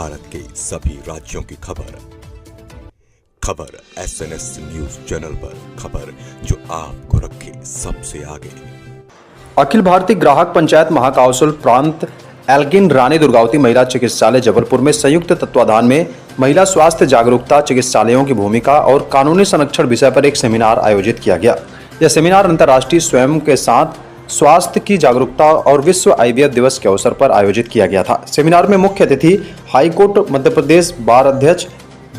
भारत के सभी राज्यों की खबर SNS न्यूज चैनल पर, खबर जो आपको रखे सबसे आगे। अखिल भारतीय ग्राहक पंचायत महाकौशल प्रांत एल्गिन रानी दुर्गावती महिला चिकित्सालय जबलपुर में संयुक्त तत्वाधान में महिला स्वास्थ्य जागरूकता, चिकित्सालयों की भूमिका और कानूनी संरक्षण विषय पर एक सेमिनार आयोजित किया गया। यह सेमिनार अंतर्राष्ट्रीय स्वयं के साथ स्वास्थ्य की जागरूकता और विश्व IVF दिवस के अवसर पर आयोजित किया गया था। सेमिनार में मुख्य अतिथि हाईकोर्ट मध्य प्रदेश बार अध्यक्ष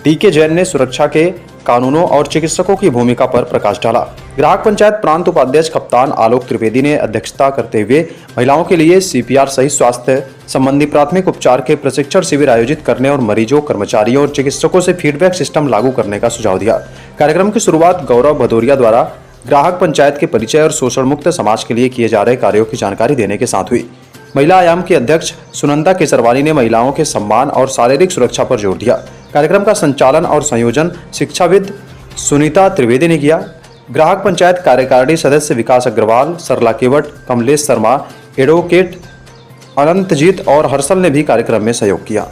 DK जैन ने सुरक्षा के कानूनों और चिकित्सकों की भूमिका पर प्रकाश डाला। ग्राहक पंचायत प्रांत उपाध्यक्ष कप्तान आलोक त्रिवेदी ने अध्यक्षता करते हुए महिलाओं के लिए CPR सहित स्वास्थ्य संबंधी प्राथमिक उपचार के प्रशिक्षण शिविर आयोजित करने और मरीजों, कर्मचारियों और चिकित्सकों से फीडबैक सिस्टम लागू करने का सुझाव दिया। कार्यक्रम की शुरुआत गौरव भदौरिया द्वारा ग्राहक पंचायत के परिचय और शोषण मुक्त समाज के लिए किए जा रहे कार्यों की जानकारी देने के साथ हुई। महिला आयाम की अध्यक्ष सुनंदा केसरवानी ने महिलाओं के सम्मान और शारीरिक सुरक्षा पर जोर दिया। कार्यक्रम का संचालन और संयोजन शिक्षाविद सुनीता त्रिवेदी ने किया। ग्राहक पंचायत कार्यकारिणी सदस्य विकास अग्रवाल, सरला केवट, कमलेश शर्मा, एडवोकेट अनंतजीत और हर्षल ने भी कार्यक्रम में सहयोग किया।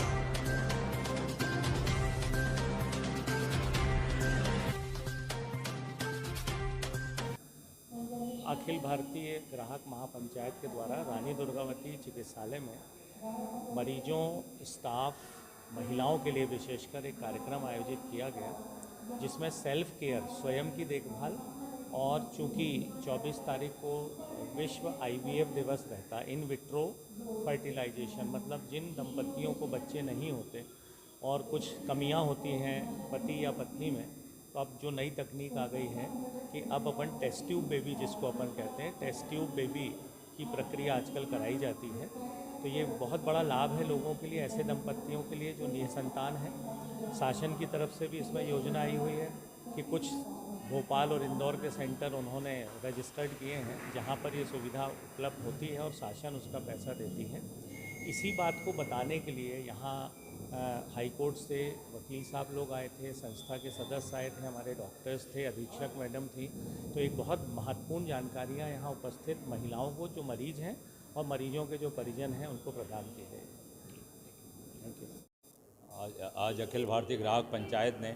अखिल भारतीय ग्राहक महापंचायत के द्वारा रानी दुर्गावती चिकित्सालय में मरीजों, स्टाफ, महिलाओं के लिए विशेषकर एक कार्यक्रम आयोजित किया गया, जिसमें सेल्फ केयर, स्वयं की देखभाल, और चूँकि 24 तारीख को विश्व IVF दिवस रहता, इन विट्रो फर्टिलाइजेशन, मतलब जिन दंपतियों को बच्चे नहीं होते और कुछ कमियां होती हैं पति या पत्नी में, तो अब जो नई तकनीक आ गई है कि अब अपन टेस्ट ट्यूब बेबी, जिसको अपन कहते हैं, टेस्ट ट्यूब बेबी की प्रक्रिया आजकल कराई जाती है। तो ये बहुत बड़ा लाभ है लोगों के लिए, ऐसे दंपतियों के लिए जो निसंतान हैं। शासन की तरफ से भी इसमें योजना आई हुई है कि कुछ भोपाल और इंदौर के सेंटर उन्होंने रजिस्टर्ड किए हैं, जहाँ पर ये सुविधा उपलब्ध होती है और शासन उसका पैसा देती है। इसी बात को बताने के लिए यहाँ हाई कोर्ट से वकील साहब लोग आए थे, संस्था के सदस्य आए थे, हमारे डॉक्टर्स थे, अधीक्षक मैडम थी। तो एक बहुत महत्वपूर्ण जानकारियाँ यहाँ उपस्थित महिलाओं को, जो मरीज हैं और मरीजों के जो परिजन हैं, उनको प्रदान की गई। Thank you. आज अखिल भारतीय ग्राहक पंचायत ने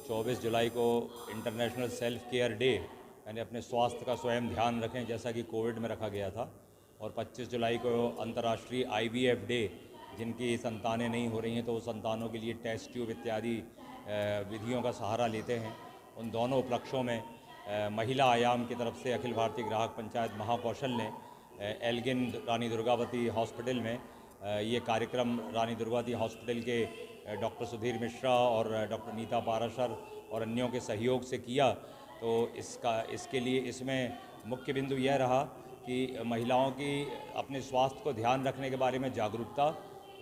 24 जुलाई को इंटरनेशनल सेल्फ केयर डे, यानी अपने स्वास्थ्य का स्वयं ध्यान रखें, जैसा कि कोविड में रखा गया था, और 25 जुलाई को अंतर्राष्ट्रीय IVF डे, जिनकी संतानें नहीं हो रही हैं तो वो संतानों के लिए टेस्ट ट्यूब इत्यादि विधियों का सहारा लेते हैं। उन दोनों उपलक्ष्यों में महिला आयाम की तरफ से अखिल भारतीय ग्राहक पंचायत महाकौशल ने एल्गिन रानी दुर्गावती हॉस्पिटल में ये कार्यक्रम रानी दुर्गावती हॉस्पिटल के डॉक्टर सुधीर मिश्रा और डॉक्टर नीता पाराशर और अन्यों के सहयोग से किया। तो इसके लिए इसमें मुख्य बिंदु यह रहा कि महिलाओं की अपने स्वास्थ्य को ध्यान रखने के बारे में जागरूकता,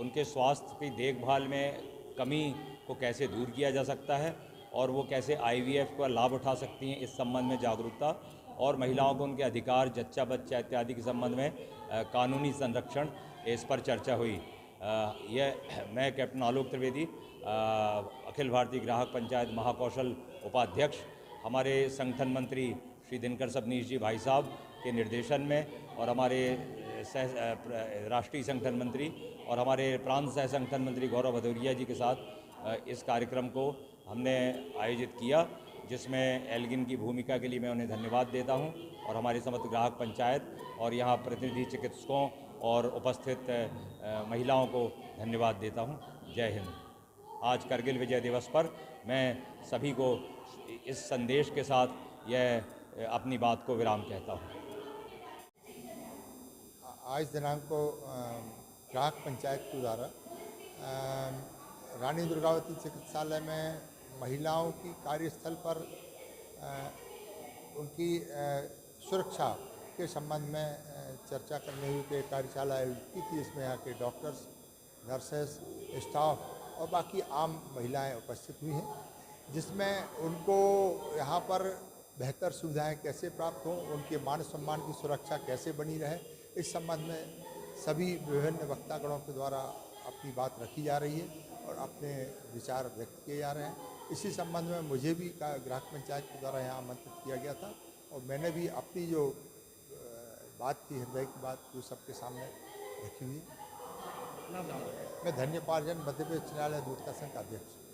उनके स्वास्थ्य की देखभाल में कमी को कैसे दूर किया जा सकता है और वो कैसे IVF का लाभ उठा सकती हैं, इस संबंध में जागरूकता, और महिलाओं को उनके अधिकार, जच्चा बच्चा इत्यादि के संबंध में कानूनी संरक्षण, इस पर चर्चा हुई। मैं कैप्टन आलोक त्रिवेदी, अखिल भारतीय ग्राहक पंचायत महाकौशल उपाध्यक्ष, हमारे संगठन मंत्री श्री दिनकर सबनीश जी भाई साहब के निर्देशन में, और हमारे राष्ट्रीय संगठन मंत्री और हमारे प्रांत सह संगठन मंत्री गौरव भदौरिया जी के साथ इस कार्यक्रम को हमने आयोजित किया, जिसमें एल्गिन की भूमिका के लिए मैं उन्हें धन्यवाद देता हूं, और हमारी समस्त ग्राहक पंचायत और यहाँ प्रतिनिधि चिकित्सकों और उपस्थित महिलाओं को धन्यवाद देता हूं। जय हिंद। आज करगिल विजय दिवस पर मैं सभी को इस संदेश के साथ यह अपनी बात को विराम कहता हूं। आज दिनांक को ग्राहक पंचायत के द्वारा रानी दुर्गावती चिकित्सालय में महिलाओं की कार्यस्थल पर उनकी सुरक्षा के संबंध में चर्चा करने हुई कार्यशाला आयोजित की थी। इसमें यहाँ के डॉक्टर्स, नर्सेस, स्टाफ और बाकी आम महिलाएं उपस्थित हुई हैं, जिसमें उनको यहाँ पर बेहतर सुविधाएं कैसे प्राप्त हों, उनके मान सम्मान की सुरक्षा कैसे बनी रहे, इस संबंध में सभी विभिन्न वक्तागणों के द्वारा अपनी बात रखी जा रही है और अपने विचार व्यक्त किए जा रहे हैं। इसी संबंध में मुझे भी ग्राहक पंचायत के द्वारा यहाँ आमंत्रित किया गया था और मैंने भी अपनी जो बात थी, हृदय की बात, वो सबके सामने रखी हुई है। मैं धन्यपार्जन मध्य प्रदेश न्यायालय दूरदर्शन का अध्यक्ष हूँ।